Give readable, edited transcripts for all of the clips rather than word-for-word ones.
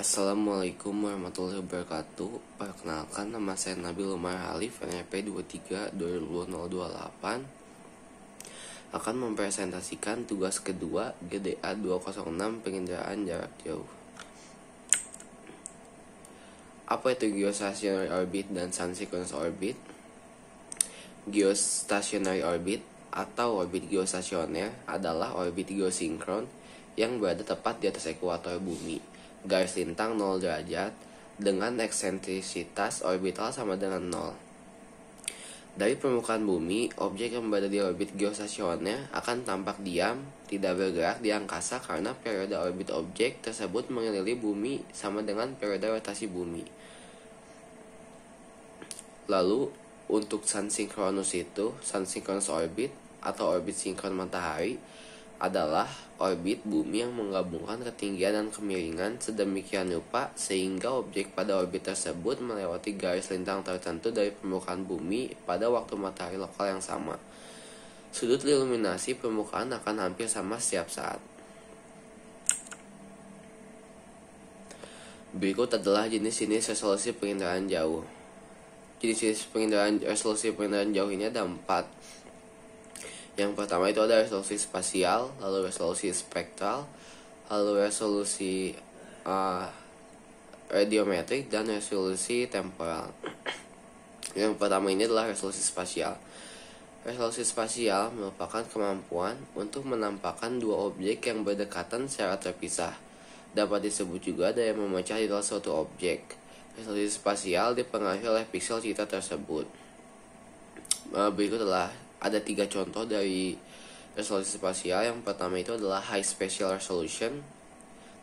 Assalamualaikum warahmatullahi wabarakatuh. Perkenalkan, nama saya Nabil Umar Halif, NIP 23-2028, akan mempresentasikan tugas kedua GDA 206 penginderaan jarak jauh. Apa itu geostationary orbit dan sun-synchronous orbit? Geostationary orbit atau orbit geostasioner adalah orbit geosinkron yang berada tepat di atas ekuator bumi, garis lintang 0 derajat, dengan eksentrisitas orbital sama dengan 0. Dari permukaan bumi, objek yang berada di orbit geostasioner akan tampak diam, tidak bergerak di angkasa karena periode orbit objek tersebut mengelilingi bumi sama dengan periode rotasi bumi. Lalu, untuk sun-synchronous orbit atau orbit sinkron matahari adalah orbit bumi yang menggabungkan ketinggian dan kemiringan sedemikian rupa sehingga objek pada orbit tersebut melewati garis lintang tertentu dari permukaan bumi pada waktu matahari lokal yang sama. Sudut iluminasi permukaan akan hampir sama setiap saat. Berikut adalah jenis-jenis resolusi penginderaan jauh. Jenis-jenis resolusi penginderaan jauh ini ada 4. Yang pertama itu ada resolusi spasial, lalu resolusi spektral, lalu resolusi radiometrik, dan resolusi temporal. Yang pertama ini adalah resolusi spasial. Resolusi spasial merupakan kemampuan untuk menampakkan dua objek yang berdekatan secara terpisah. Dapat disebut juga daya memecah di dalam suatu objek. Resolusi spasial dipengaruhi oleh piksel citra tersebut. Berikut adalah ada 3 contoh dari resolusi spasial. Yang pertama itu adalah high spatial resolution,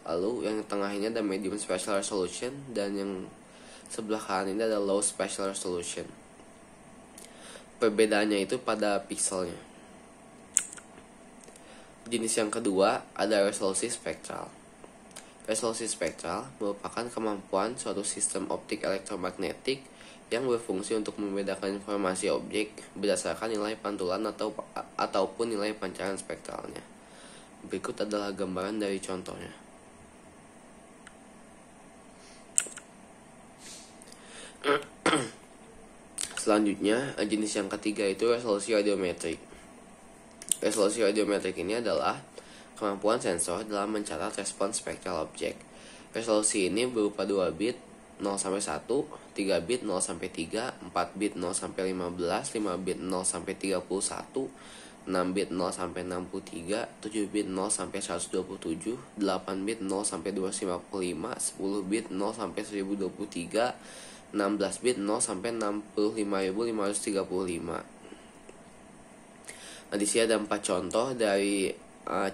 lalu yang tengah ini ada medium spatial resolution, dan yang sebelah kanan ini ada low spatial resolution. Perbedaannya itu pada pikselnya. Jenis yang kedua ada resolusi spektral. Resolusi spektral merupakan kemampuan suatu sistem optik elektromagnetik yang berfungsi untuk membedakan informasi objek berdasarkan nilai pantulan ataupun nilai pancaran spektralnya. Berikut adalah gambaran dari contohnya. Selanjutnya, jenis yang ketiga itu resolusi radiometrik. Resolusi radiometrik ini adalah kemampuan sensor dalam mencatat respons spektral objek. Resolusi ini berupa 2 bit 0-1, 3 bit 0-3, 4 bit 0-15, 5 bit 0-31, 6 bit 0-63, 7 bit 0-127, 8 bit 0-255, 10 bit 0-1023, 16 bit 0-65535. Nah, di sini ada 4 contoh dari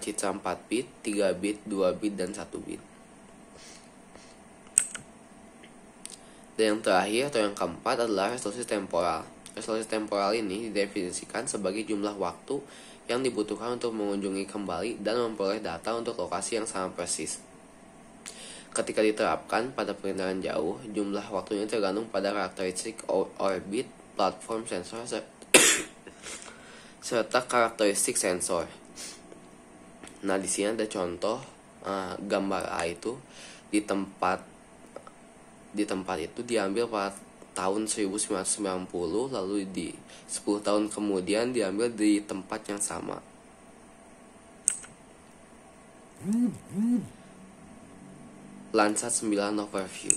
citra 4 bit, 3 bit, 2 bit, dan 1 bit. Dan yang terakhir atau yang keempat adalah resolusi temporal. Resolusi temporal ini didefinisikan sebagai jumlah waktu yang dibutuhkan untuk mengunjungi kembali dan memperoleh data untuk lokasi yang sama persis. Ketika diterapkan pada penginderaan jauh, jumlah waktunya tergantung pada karakteristik orbit, platform sensor, serta karakteristik sensor. Nah, di sini ada contoh gambar A itu di tempat itu diambil pada tahun 1990, lalu di 10 tahun kemudian diambil di tempat yang sama. Landsat 9 overview.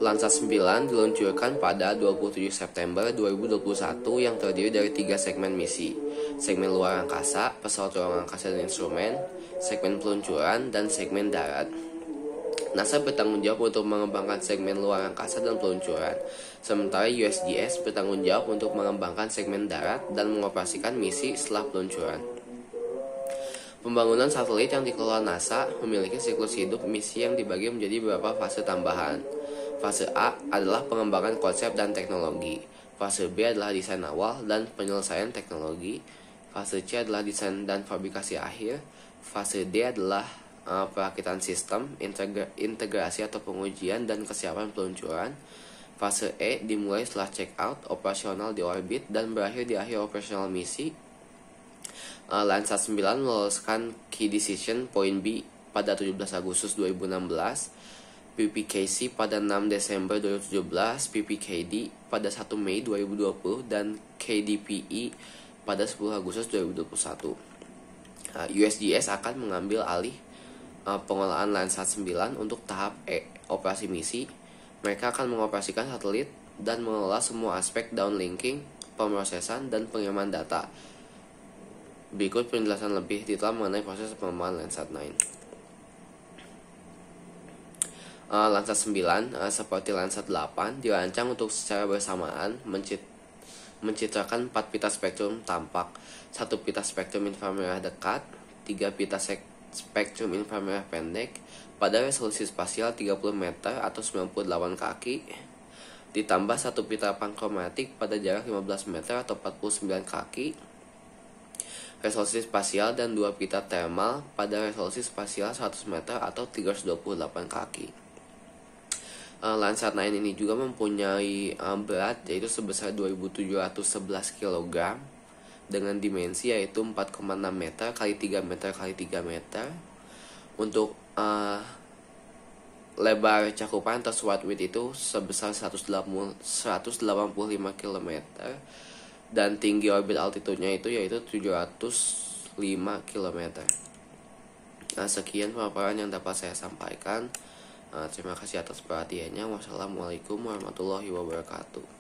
Landsat 9 diluncurkan pada 27 September 2021 yang terdiri dari 3 segmen misi: segmen luar angkasa, pesawat ruang angkasa dan instrumen, segmen peluncuran, dan segmen darat. NASA bertanggung jawab untuk mengembangkan segmen luar angkasa dan peluncuran, sementara USGS bertanggung jawab untuk mengembangkan segmen darat dan mengoperasikan misi setelah peluncuran. Pembangunan satelit yang dikelola NASA memiliki siklus hidup misi yang dibagi menjadi beberapa fase tambahan. Fase A adalah pengembangan konsep dan teknologi. Fase B adalah desain awal dan penyelesaian teknologi. Fase C adalah desain dan fabrikasi akhir. Fase D adalah perakitan sistem, integrasi atau pengujian, dan kesiapan peluncuran. Fase E dimulai setelah check out, operasional di orbit, dan berakhir di akhir operasional misi. Landsat 9 meloloskan Key Decision Point B pada 17 Agustus 2016, PPKC pada 6 Desember 2017, PPKD pada 1 Mei 2020, dan KDPE pada 10 Agustus 2021. USGS akan mengambil alih pengolahan Landsat 9 untuk tahap operasi misi. Mereka akan mengoperasikan satelit dan mengelola semua aspek downlinking, pemrosesan, dan pengiriman data. Berikut penjelasan lebih detail mengenai proses pengembangan Landsat 9. Landsat 9 seperti Landsat 8 dirancang untuk secara bersamaan mencitrakan 4 pita spektrum tampak, 1 pita spektrum inframerah dekat, 3 pita spektrum inframerah pendek pada resolusi spasial 30 meter atau 98 kaki, ditambah 1 pita pankromatik pada jarak 15 meter atau 49 kaki, resolusi spasial, dan 2 pita thermal pada resolusi spasial 100 meter atau 328 kaki. Landsat 9 ini juga mempunyai berat yaitu sebesar 2.711 kg dengan dimensi yaitu 4,6 meter x 3 meter x 3 meter. Untuk lebar cakupan atau SWOT width itu sebesar 185 km, dan tinggi orbit altitude-nya itu yaitu 705 km. Sekian pemaparan yang dapat saya sampaikan. Terima kasih atas perhatiannya. Wassalamualaikum warahmatullahi wabarakatuh.